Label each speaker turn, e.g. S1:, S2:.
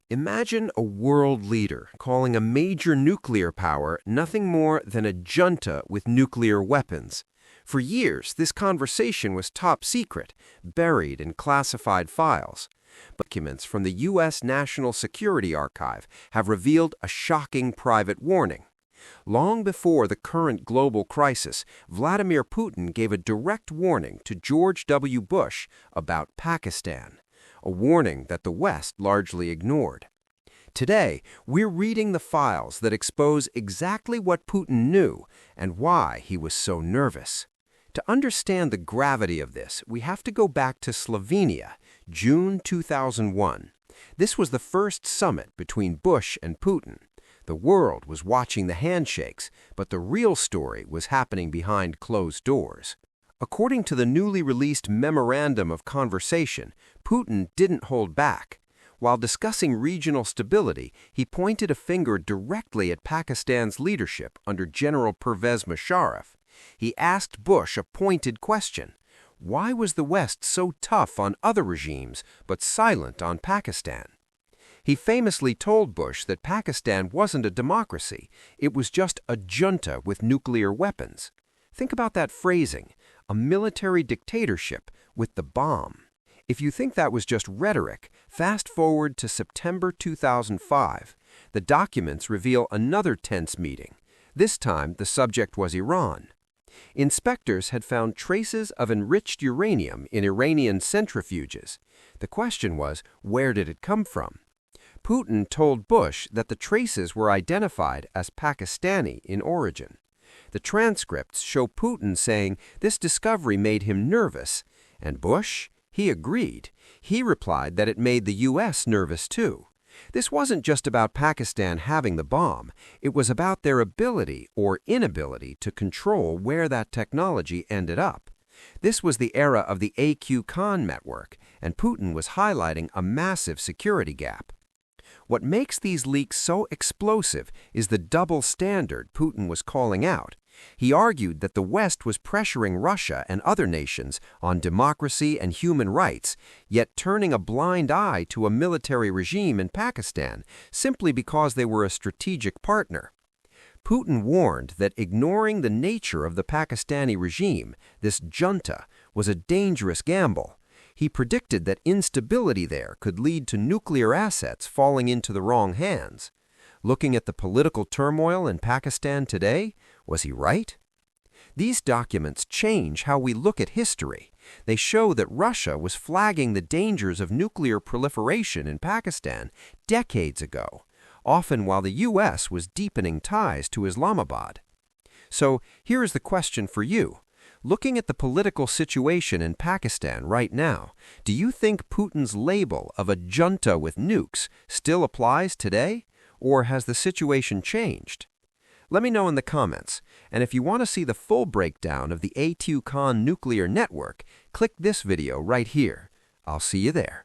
S1: Imagine a world leader calling a major nuclear power nothing more than a junta with nuclear weapons. For years, this conversation was top secret, buried in classified files. Documents from the U.S. National Security Archive have revealed a shocking private warning. Long before the current global crisis, Vladimir Putin gave a direct warning to George W. Bush about Pakistan, a warning that the West largely ignored. Today, we're reading the files that expose exactly what Putin knew and why he was so nervous. To understand the gravity of this, we have to go back to Slovenia, June 2001. This was the first summit between Bush and Putin. The world was watching the handshakes, but the real story was happening behind closed doors. According to the newly released Memorandum of Conversation, Putin didn't hold back. While discussing regional stability, he pointed a finger directly at Pakistan's leadership under General Pervez Musharraf. He asked Bush a pointed question. Why was the West so tough on other regimes but silent on Pakistan? He famously told Bush that Pakistan wasn't a democracy, it was just a junta with nuclear weapons. Think about that phrasing, a military dictatorship with the bomb. If you think that was just rhetoric, fast forward to September 2005. The documents reveal another tense meeting. This time, the subject was Iran. Inspectors had found traces of enriched uranium in Iranian centrifuges. The question was, where did it come from? Putin told Bush that the traces were identified as Pakistani in origin. The transcripts show Putin saying this discovery made him nervous, and Bush? He agreed. He replied that it made the U.S. nervous too. This wasn't just about Pakistan having the bomb. It was about their ability or inability to control where that technology ended up. This was the era of the AQ Khan network, and Putin was highlighting a massive security gap. What makes these leaks so explosive is the double standard Putin was calling out. He argued that the West was pressuring Russia and other nations on democracy and human rights, yet turning a blind eye to a military regime in Pakistan simply because they were a strategic partner. Putin warned that ignoring the nature of the Pakistani regime, this junta, was a dangerous gamble. He predicted that instability there could lead to nuclear assets falling into the wrong hands. Looking at the political turmoil in Pakistan today, was he right? These documents change how we look at history. They show that Russia was flagging the dangers of nuclear proliferation in Pakistan decades ago, often while the U.S. was deepening ties to Islamabad. So here is the question for you. Looking at the political situation in Pakistan right now, do you think Putin's label of a junta with nukes still applies today, or has the situation changed? Let me know in the comments, and if you want to see the full breakdown of the AQ Khan nuclear network, click this video right here. I'll see you there.